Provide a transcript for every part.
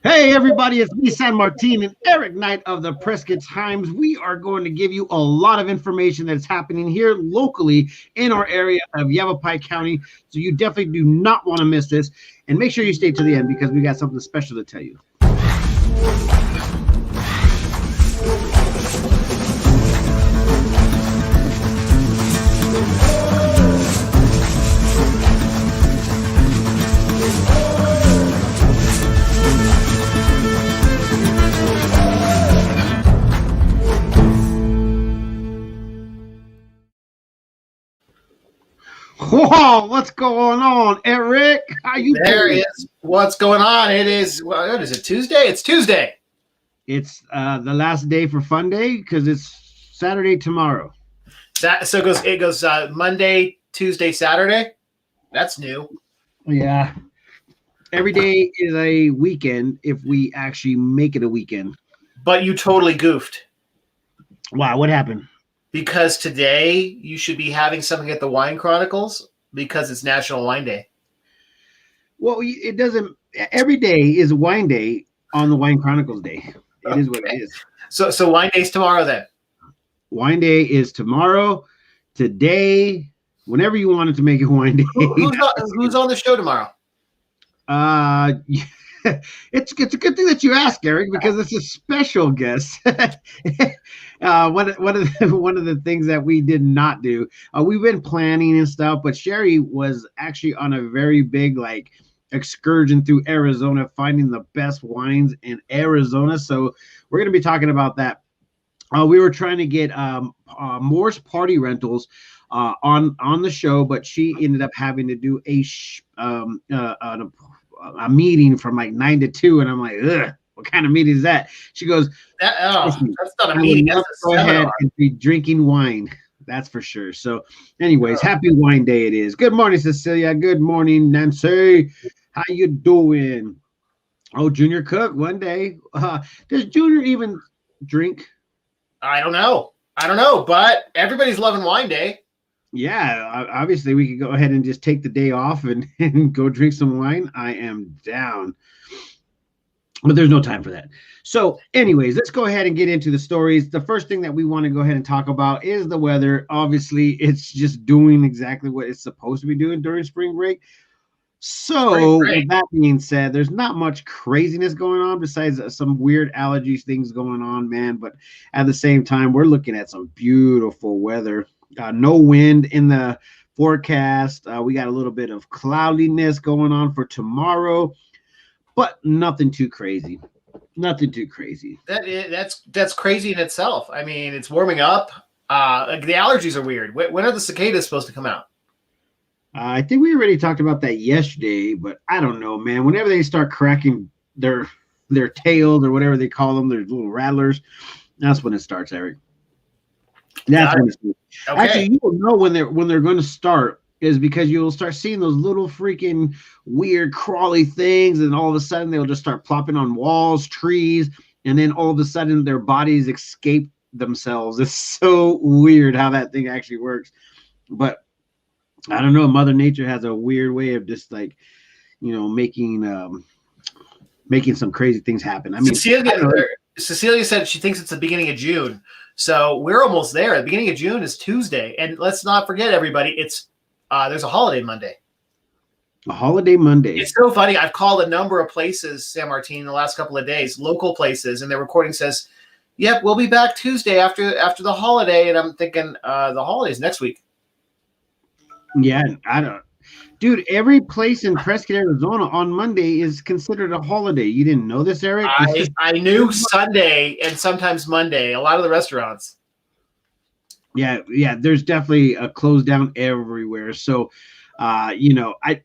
Hey everybody, it's me, San Martin, and Eric Knight of the Prescott Times. We are going to give you a lot of information that's happening here locally in our area of Yavapai County. So you definitely do not want to miss this. And make sure you stay to the end because we got something special to tell you. Whoa, what's going on, Eric? How you There doing? is. What's going on? It is. What is it? Tuesday? It's Tuesday. It's the last day for Fun Day because it's Saturday tomorrow. So it goes Monday, Tuesday, Saturday. That's new. Yeah. Every day is a weekend if we actually make it a weekend. But you totally goofed Wow, what happened? because today you should be having something at the Wine Chronicles because it's National Wine Day. Well, it doesn't. Every day is wine day on the Wine Chronicles Day. It is what it is. So Wine Day's tomorrow then. Wine Day is tomorrow, today, whenever you wanted to make it wine day. Who's on the show tomorrow? It's a good thing that you asked, Eric, because it's a special guest. One of the things that we did not do, we've been planning and stuff, but Sherry was actually on a very big excursion through Arizona, finding the best wines in Arizona. So we're going to be talking about that. We were trying to get Moore's Party Rentals on the show, but she ended up having to do a meeting from like 9 to 2, and I'm like, ugh, what kind of meeting is that? She goes, That's not a I meeting. would love That's to go a ahead seminar. and be drinking wine. That's for sure. So, anyways, happy wine day it is. Good morning, Cecilia. Good morning, Nancy. How you doing? Oh, Junior Cook, one day. Does Junior even drink? I don't know, but everybody's loving Wine Day. Yeah, obviously we could go ahead and just take the day off and go drink some wine. I am down. But there's no time for that. So, anyways, let's go ahead and get into the stories. The first thing that we want to go ahead and talk about is the weather. Obviously, it's just doing exactly what it's supposed to be doing during spring break. So, with that being said, there's not much craziness going on besides some weird allergies things going on, man. But at the same time, we're looking at some beautiful weather. No wind in the forecast. We got a little bit of cloudiness going on for tomorrow, but nothing too crazy. Nothing too crazy. That's crazy in itself. I mean, it's warming up. The allergies are weird. When are the cicadas supposed to come out? I think we already talked about that yesterday, but I don't know, man. Whenever they start cracking their tails or whatever they call them, their little rattlers, that's when it starts, Eric. That's when it starts. Okay. Actually, you will know when they're going to start is because you'll start seeing those little freaking weird crawly things, and all of a sudden they'll just start plopping on walls, trees, and then all of a sudden their bodies escape themselves. It's so weird how that thing actually works, but I don't know. Mother Nature has a weird way of just making some crazy things happen. I mean, Cecilia said she thinks it's the beginning of June, so we're almost there. The beginning of June is Tuesday, and let's not forget, everybody, it's there's a holiday Monday. A holiday Monday. It's so funny. I've called a number of places, San Martin, in the last couple of days, local places, and their recording says, "Yep, we'll be back Tuesday after the holiday." And I'm thinking, the holiday's next week. Yeah, I don't. Dude, every place in Prescott, Arizona on Monday is considered a holiday. You didn't know this, Eric? I knew Sunday and sometimes Monday. A lot of the restaurants. Yeah. There's definitely a close down everywhere. So, it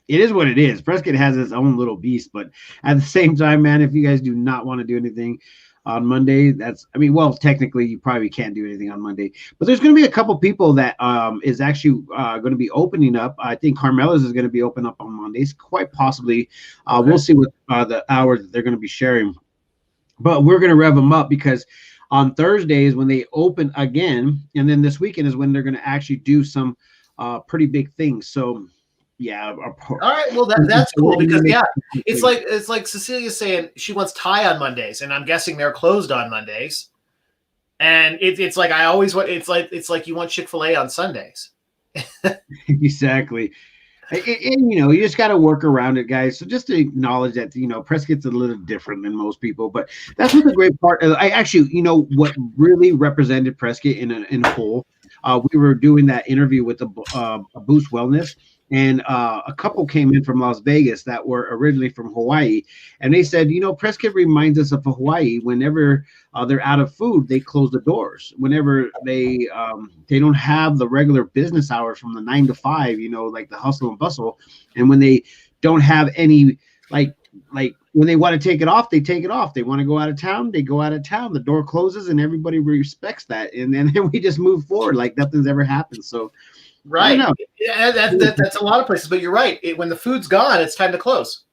is what it is. Prescott has its own little beast, but at the same time, man, if you guys do not want to do anything on Monday, technically you probably can't do anything on Monday, but there's going to be a couple people that is actually going to be opening up. I think Carmela's is going to be open up on Mondays, quite possibly. We'll see what the hours that they're going to be sharing, but we're going to rev them up because on Thursdays when they open again, and then this weekend is when they're going to actually do some pretty big things. So Yeah. All right, well that's cool because it's like Cecilia's saying she wants Thai on Mondays, and I'm guessing they're closed on Mondays. And it's like I always want. It's like you want Chick-fil-A on Sundays. Exactly. And you just got to work around it, guys. So just to acknowledge that, Prescott's a little different than most people, but that's what the great part. I actually, what really represented Prescott in whole. We were doing that interview with the Boost Wellness, and a couple came in from Las Vegas that were originally from Hawaii, and they said, Prescott reminds us of Hawaii. Whenever they're out of food, they close the doors. Whenever they don't have the regular business hours from the 9 to 5, like the hustle and bustle, and when they don't have any like when they want to take it off, they take it off. They want to go out of town, they go out of town. The door closes, and everybody respects that, and then we just move forward like nothing's ever happened. So. Right. Yeah, that's a lot of places, but you're right. When the food's gone, it's time to close.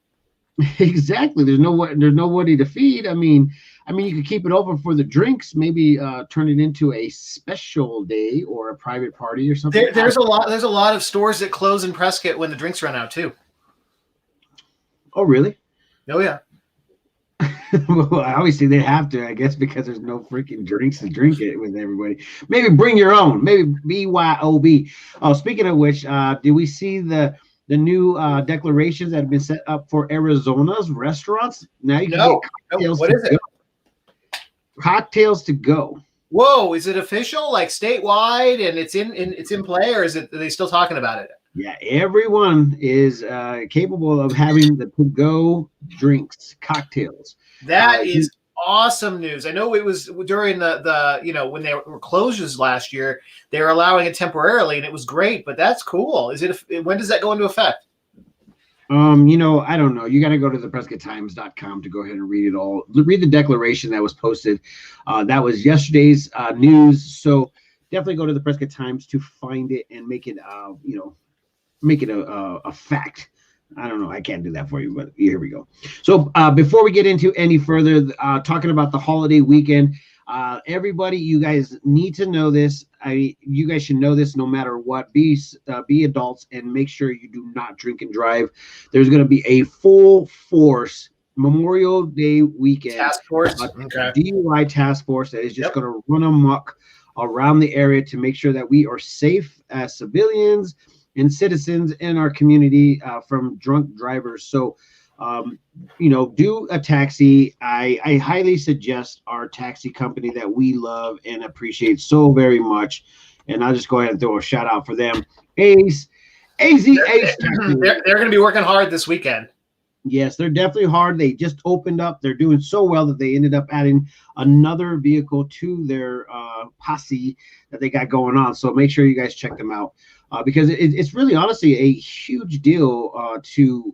Exactly. There's nobody to feed. I mean, you could keep it open for the drinks. Maybe turn it into a special day or a private party or something. There's a lot of stores that close in Prescott when the drinks run out too. Oh, really? Oh, yeah. Well, obviously they have to, I guess, because there's no freaking drinks to drink it with everybody. Maybe bring your own. Maybe BYOB. Oh, speaking of which, did we see the new declarations that have been set up for Arizona's restaurants? Now you can get cocktails. What is it? Cocktails to go. Whoa! Is it official, like statewide, and it's in play, or are they still talking about it? Yeah, everyone is capable of having the to-go drinks, cocktails. That is awesome news. I know it was during the when they were closures last year, they were allowing it temporarily, and it was great. But that's cool. When does that go into effect? I don't know. You got to go to the PrescottTimes.com to go ahead and read it all. Read the declaration that was posted. That was yesterday's news. So definitely go to the Prescott Times to find it and make it a fact. I don't know. I can't do that for you, but here we go. So before we get into any further, talking about the holiday weekend, everybody, you guys need to know this. You guys should know this no matter what. Be adults and make sure you do not drink and drive. There's going to be a full force Memorial Day weekend task force, DUI task force that is just going to run amok around the area to make sure that we are safe as civilians and citizens in our community from drunk drivers. So, do a taxi. I highly suggest our taxi company that we love and appreciate so very much. And I'll just go ahead and throw a shout out for them. AZ. They're going to be working hard this weekend. Yes, they're definitely hard. They just opened up. They're doing so well that they ended up adding another vehicle to their posse that they got going on. So make sure you guys check them out because it's really honestly a huge deal to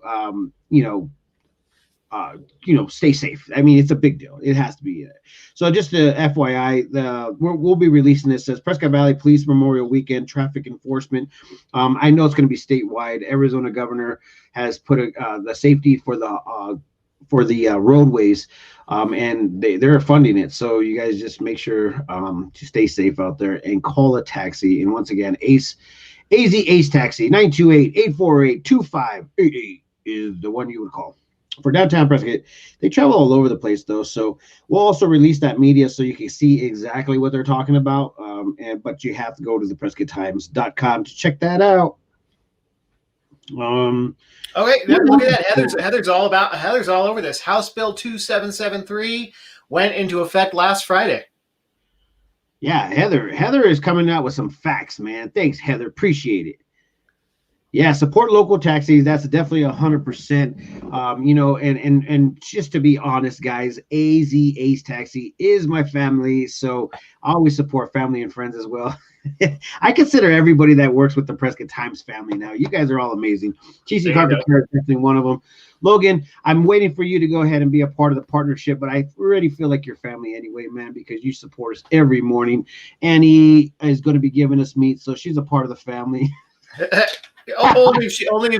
stay safe. I mean, it's a big deal. It has to be. So just a FYI, we'll be releasing this as Prescott Valley Police Memorial Weekend Traffic Enforcement. I know it's going to be statewide. Arizona governor has put the safety for the roadways, and they're funding it. So you guys just make sure to stay safe out there and call a taxi. And once again, AZ Ace Taxi 928-848-2588 is the one you would call. For downtown Prescott, they travel all over the place, though. So we'll also release that media so you can see exactly what they're talking about. But you have to go to the PrescottTimes.com to check that out. Okay, look at that. Heather's all over this. House Bill 2773 went into effect last Friday. Yeah, Heather is coming out with some facts, man. Thanks, Heather. Appreciate it. Yeah, support local taxis. That's definitely 100%. And just to be honest, guys, Ace Taxi is my family, so I always support family and friends as well. I consider everybody that works with the Prescott Times family now. You guys are all amazing. TC Carpenter is definitely one of them. Logan, I'm waiting for you to go ahead and be a part of the partnership, but I already feel like your family anyway, man, because you support us every morning. Annie is going to be giving us meat, so she's a part of the family. Only if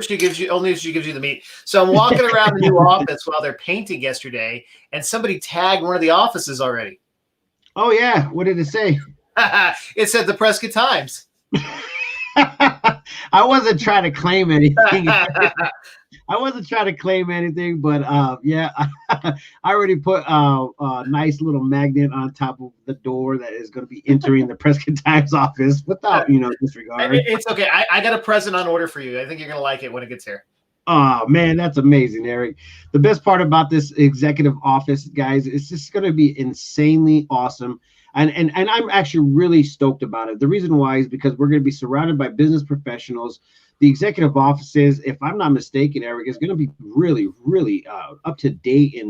she gives you the meat. So I'm walking around the new office while they're painting yesterday, and somebody tagged one of the offices already. Oh yeah, what did it say? It said the Prescott Times. I wasn't trying to claim anything. I wasn't trying to claim anything, but yeah, I already put a nice little magnet on top of the door that is going to be entering the Prescott Times office without, disregard. It's okay. I got a present on order for you. I think you're going to like it when it gets here. Oh man, that's amazing, Eric. The best part about this executive office, guys, it's just going to be insanely awesome. And I'm actually really stoked about it. The reason why is because we're going to be surrounded by business professionals. The executive offices, if I'm not mistaken, Eric, is going to be really, really up to date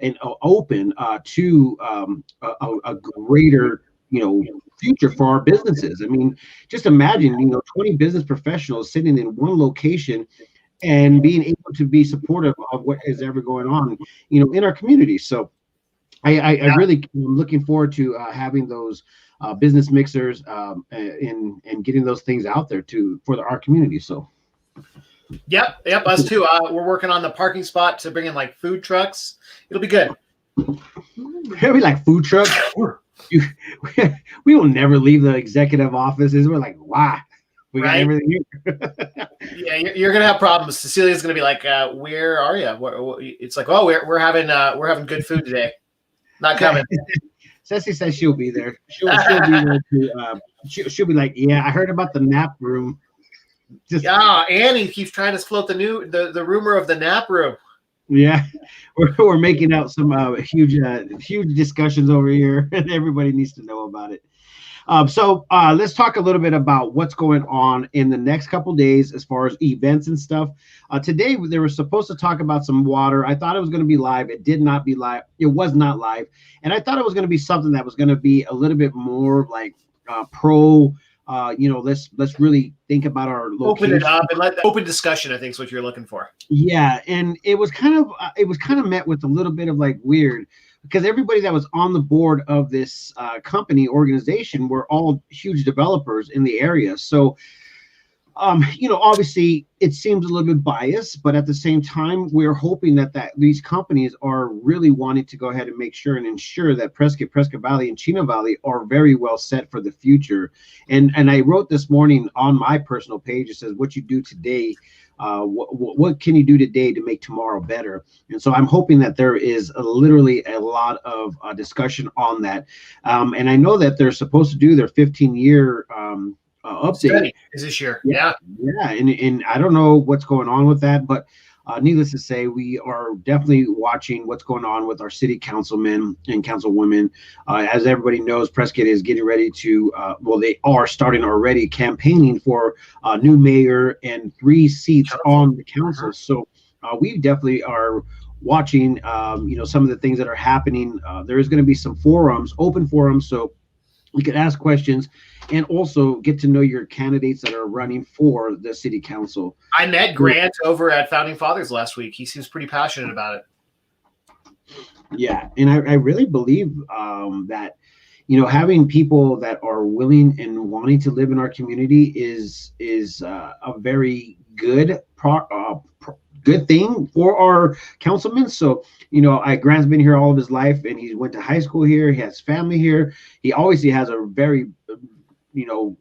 and open to a greater, future for our businesses. I mean, just imagine, 20 business professionals sitting in one location and being able to be supportive of what is ever going on, in our community. So I really am looking forward to having those business mixers and getting those things out there for our community. So yep, us too. We're working on the parking spot to bring in like food trucks. It'll be good. It'll be like food trucks. We will never leave the executive offices. We're like, wow, we got everything here. Yeah, you're gonna have problems. Cecilia's gonna be like, where are you? It's like, oh, we're having good food today. Not coming. Ceci says she'll be there. She'll be there she'll be like, yeah, I heard about the nap room. Annie keeps trying to float the rumor of the nap room. Yeah, we're making out some huge discussions over here, and everybody needs to know about it. So let's talk a little bit about what's going on in the next couple days as far as events and stuff. Today, they were supposed to talk about some water. I thought it was going to be live. It did not be live. It was not live. And I thought it was going to be something that was going to be a little bit more like pro, let's really think about our location. Open it up and let the open discussion, I think, is what you're looking for. Yeah. And it was kind of met with a little bit of like weird, because everybody that was on the board of this organization were all huge developers in the area. So, obviously it seems a little bit biased, but at the same time, we're hoping that these companies are really wanting to go ahead and make sure and ensure that Prescott Valley, and Chino Valley are very well set for the future. And I wrote this morning on my personal page, it says, what you do today, what can you do today to make tomorrow better? And so I'm hoping that there is literally a lot of discussion on that. And I know that they're supposed to do their 15-year update is this year. Yeah. And I don't know what's going on with that, but needless to say, we are definitely watching what's going on with our city councilmen and councilwomen. As everybody knows, Prescott is getting ready to, they are starting already campaigning for a new mayor and 3 seats on the council. So we definitely are watching, some of the things that are happening. There is going to be some open forums, so we could ask questions and also get to know your candidates that are running for the city council. I met Grant over at Founding Fathers last week. He seems pretty passionate about it. Yeah, and I really believe that, having people that are willing and wanting to live in our community is a very good good thing for our councilmen. So, Grant's been here all of his life, and he went to high school here. He has family here. He obviously has a very,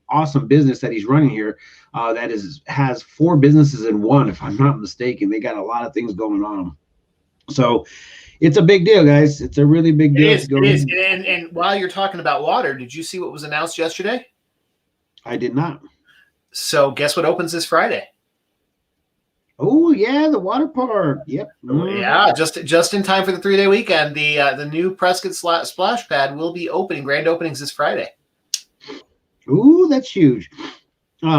awesome business that he's running here. That has 4 businesses in one, if I'm not mistaken. They got a lot of things going on. So it's a big deal, guys. It's a really big deal. It is. And while you're talking about water, did you see what was announced yesterday? I did not. So guess what opens this Friday? Oh yeah, the water park. Yep. Yeah, just in time for the 3-day weekend. The new Prescott Splash Pad will be opening. Grand openings this Friday. Ooh, that's huge.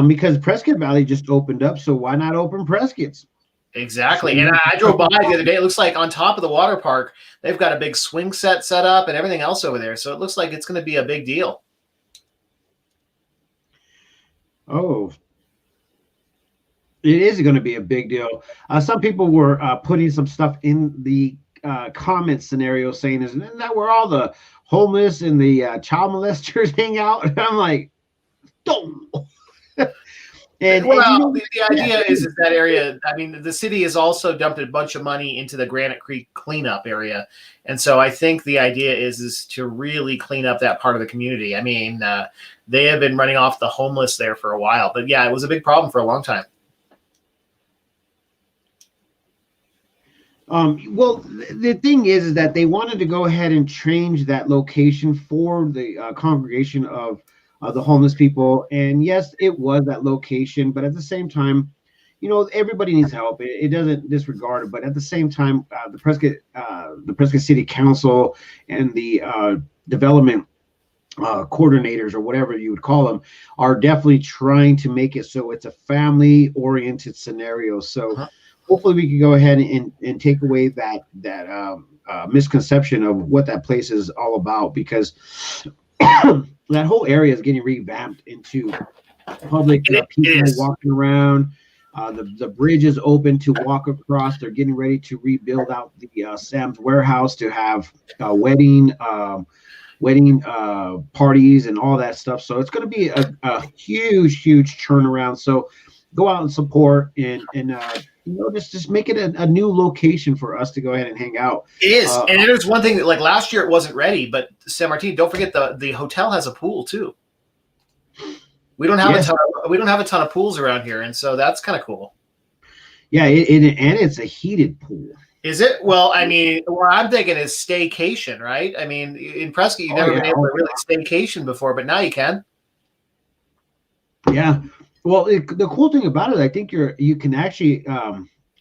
Because Prescott Valley just opened up, so why not open Prescott's? Exactly. And I drove by the other day. It looks like on top of the water park, they've got a big swing set up and everything else over there. So it looks like it's going to be a big deal. Oh, it is going to be a big deal. Some people were putting some stuff in the comment scenario saying, isn't that where all the homeless and the child molesters hang out? And I'm like, don't. And, well, and you know, the idea is that area. I mean, the city has also dumped a bunch of money into the Granite Creek cleanup area, and so I think the idea is to really clean up that part of the community. I mean, they have been running off the homeless there for a while, but yeah, it was a big problem for a long time. Well, the thing is that they wanted to go ahead and change that location for the congregation of the homeless people. And yes, it was that location, but at the same time, you know, everybody needs help. It doesn't disregard it, but at the same time, the Prescott City Council and the development coordinators or whatever you would call them are definitely trying to make it so it's a family-oriented scenario. So. Uh-huh. Hopefully we can go ahead and take away that misconception of what that place is all about, because that whole area is getting revamped into public people walking around. The bridge is open to walk across. They're getting ready to rebuild out the Sam's Warehouse to have wedding parties and all that stuff. So it's going to be a huge turnaround. So go out and support and you know, just make it a new location for us to go ahead and hang out. It is, and there's one thing that, like, last year it wasn't ready, but San Martin, don't forget the hotel has a pool too. We don't have a ton of pools around here, and so that's kind of cool. Yeah, and it's a heated pool. Is it? Well, I mean, what I'm thinking is staycation, right? I mean, in Prescott, you've never been able to really staycation before, but now you can. Yeah. Well, the cool thing about it, I think you can actually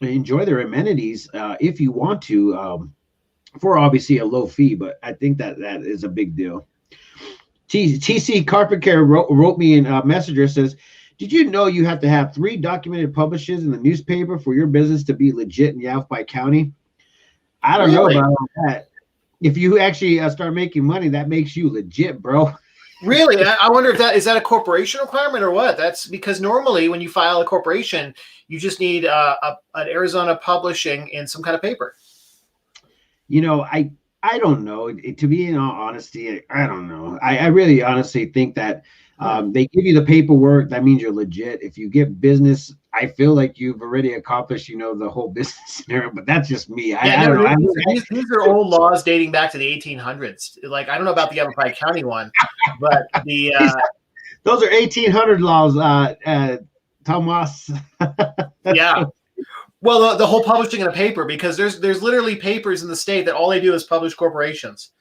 enjoy their amenities if you want to, for obviously a low fee. But I think that is a big deal. TC Carpet Care wrote me in Messenger, says, "Did you know you have to have 3 documented publishes in the newspaper for your business to be legit in Yavapai County?" I don't know about that. If you actually start making money, that makes you legit, bro. Really? I wonder if that is a corporation requirement or what? That's because normally when you file a corporation, you just need an Arizona publishing in some kind of paper. You know, I don't know. To be in all honesty, I don't know. I really honestly think that they give you the paperwork. That means you're legit. If you get business, I feel like you've already accomplished, you know, the whole business scenario. But that's just me. I don't know. These are old laws dating back to the 1800s. Like, I don't know about the Yavapai County one, but the those are 1800 laws, Tomas. Yeah. Well, the whole publishing in a paper, because there's literally papers in the state that all they do is publish corporations.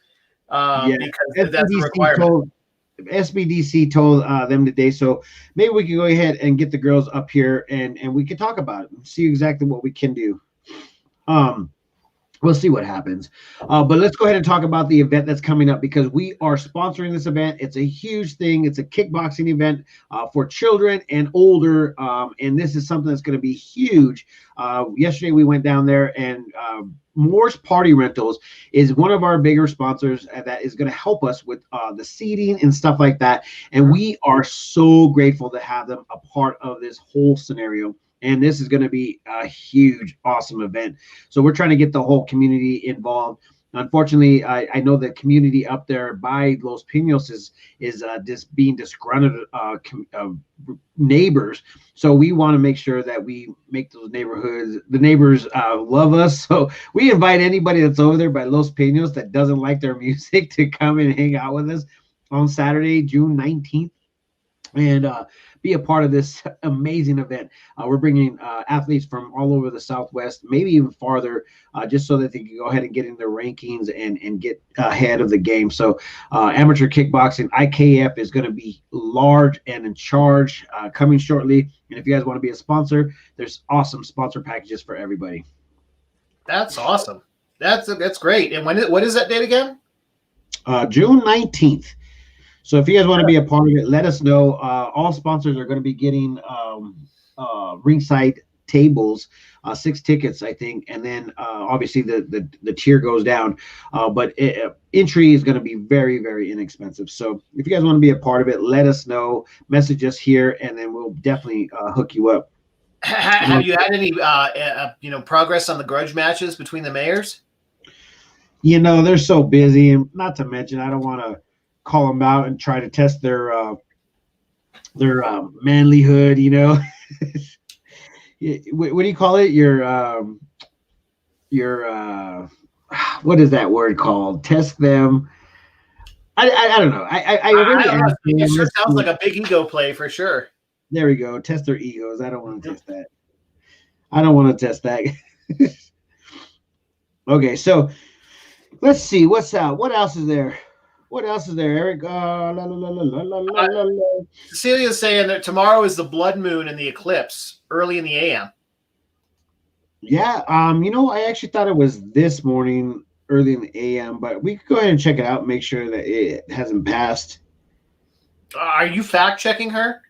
Because that's a requirement. SBDC told them today, so maybe we can go ahead and get the girls up here and we can talk about it and see exactly what we can do. We'll see what happens. But let's go ahead and talk about the event that's coming up, because we are sponsoring this event. It's a huge thing. It's a kickboxing event for children and older. And this is something that's going to be huge. Yesterday we went down there, and Morse Party Rentals is one of our bigger sponsors that is going to help us with the seating and stuff like that. And we are so grateful to have them a part of this whole scenario. And this is going to be a huge, awesome event. So we're trying to get the whole community involved. Unfortunately, I know the community up there by Los Pinos is just being disgruntled neighbors. So we want to make sure that we make those the neighbors love us. So we invite anybody that's over there by Los Pinos that doesn't like their music to come and hang out with us on Saturday, June 19th. And be a part of this amazing event. We're bringing athletes from all over the Southwest, maybe even farther, just so that they can go ahead and get in their rankings and get ahead of the game. So amateur kickboxing, IKF, is going to be large and in charge coming shortly. And if you guys want to be a sponsor, there's awesome sponsor packages for everybody. That's awesome. That's great. And what is that date again? June 19th. So if you guys want to be a part of it, let us know. All sponsors are going to be getting ringside tables, 6 tickets, I think, and then obviously the tier goes down. But entry is going to be very, very inexpensive. So if you guys want to be a part of it, let us know. Message us here, and then we'll definitely hook you up. Have you had any progress on the grudge matches between the mayors? You know, they're so busy, and not to mention, I don't want to call them out and try to test their their manlyhood, you know. What do you call it? Your what is that word called? Test them. I don't know. I I already don't know. asked them. It sure sounds like a big ego play for sure. There we go. Test their egos. I don't want to test that. I don't want to test that. Okay, so let's see. What's out? What else is there? What else is there, Eric? Cecilia's saying that tomorrow is the blood moon and the eclipse early in the AM. Yeah, I actually thought it was this morning, early in the AM, but we could go ahead and check it out, make sure that it hasn't passed. Are you fact checking her?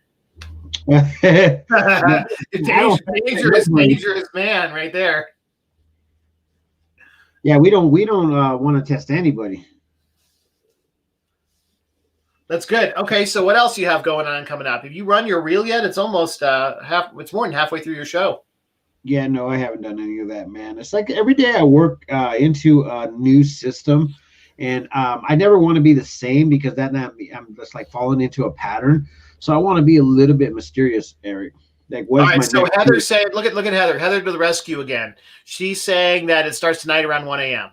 Dangerous man, right there. Yeah, we don't want to test anybody. That's good. Okay, so what else do you have going on coming up? Have you run your reel yet? It's almost it's more than halfway through your show. Yeah, no, I haven't done any of that, man. It's like every day I work into a new system, and I never want to be the same because I'm just like falling into a pattern. So I want to be a little bit mysterious, Eric. Like, all right, so Heather's saying, look at Heather. Heather to the rescue again. She's saying that it starts tonight around 1 a.m.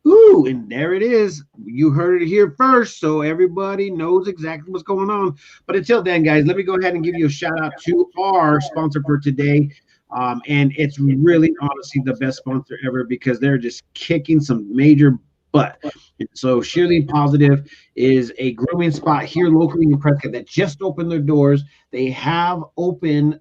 Ooh, and there it is. You heard it here first, so everybody knows exactly what's going on. But until then, guys, let me go ahead and give you a shout out to our sponsor for today. And it's really, honestly, the best sponsor ever because they're just kicking some major butt. And so Shearly Positive is a grooming spot here locally in Prescott that just opened their doors. They have open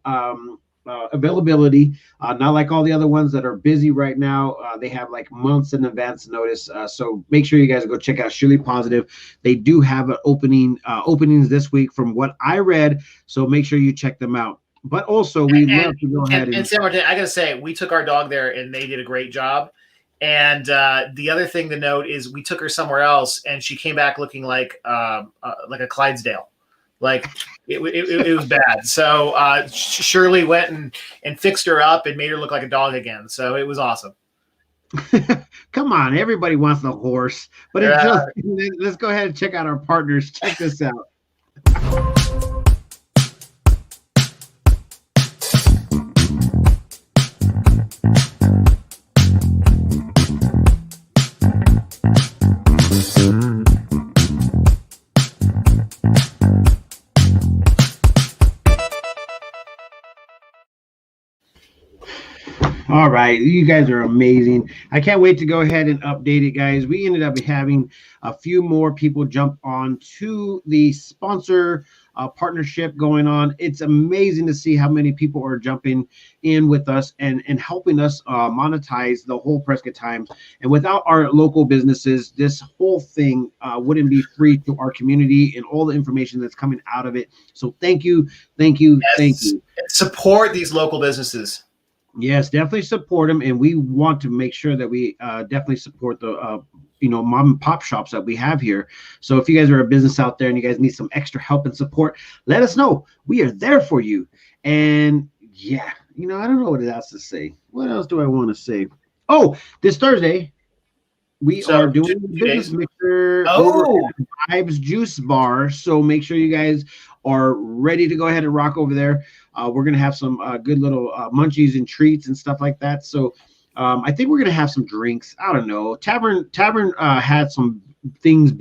availability, not like all the other ones that are busy right now. They have like months in advance notice. So make sure you guys go check out Shearly Positive. They do have an openings this week from what I read. So make sure you check them out. But also, we love to go ahead and San Martin, I got to say, we took our dog there and they did a great job. And the other thing to note is we took her somewhere else and she came back looking like a Clydesdale. Like it was bad. So Shirley went and fixed her up and made her look like a dog again. So it was awesome. Come on, everybody wants the horse. But let's go ahead and check out our partners. Check this out. All right, you guys are amazing. I can't wait to go ahead and update it, guys. We ended up having a few more people jump on to the sponsor partnership going on. It's amazing to see how many people are jumping in with us and helping us monetize the whole Prescott Times. And without our local businesses, this whole thing wouldn't be free to our community and all the information that's coming out of it. So thank you. Support these local businesses. Yes, definitely support them, and we want to make sure that we definitely support the mom and pop shops that we have here. So if you guys are a business out there and you guys need some extra help and support, let us know. We are there for you. And yeah, I don't know what else to say. What else do I want to say? Oh, this Thursday we are doing the business mixer over at Vibes Juice Bar. So make sure you guys are ready to go ahead and rock over there. We're going to have some good little munchies and treats and stuff like that. So I think we're going to have some drinks. I don't know. Tavern had some things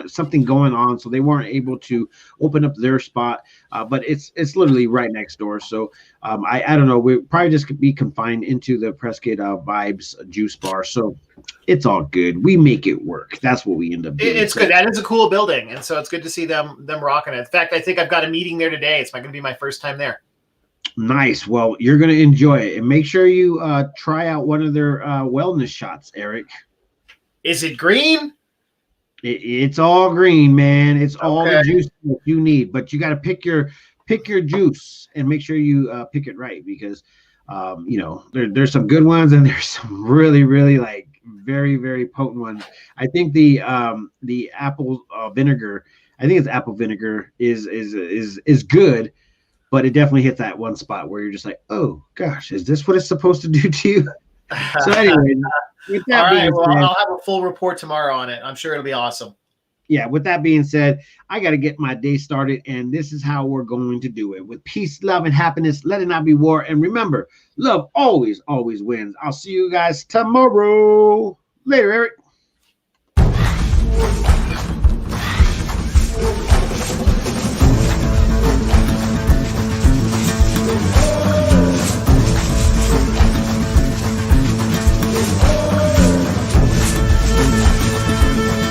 something going on. So they weren't able to open up their spot. But it's literally right next door. So I don't know. We probably just could be confined into the Prescott Vibes Juice Bar. So it's all good. We make it work. That's what we end up doing. It's good. That is a cool building. And so it's good to see them rocking it. In fact, I think I've got a meeting there today. It's going to be my first time there. Nice. Well, you're going to enjoy it. And make sure you try out one of their wellness shots, Eric. Is it green? It's all green, man. It's all the juice that you need. But you got to pick your juice and make sure you pick it right because, there's some good ones and there's some really, really like very, very potent ones. I think the apple vinegar, is good. But it definitely hits that one spot where you're just like, oh, gosh, is this what it's supposed to do to you? So anyway, with that all right, well, I'll have a full report tomorrow on it. I'm sure it'll be awesome. yeah, with that being said, I got to get my day started, and this is how we're going to do it. With peace, love, and happiness, let it not be war. And remember, love always, always wins. I'll see you guys tomorrow. Later, Eric.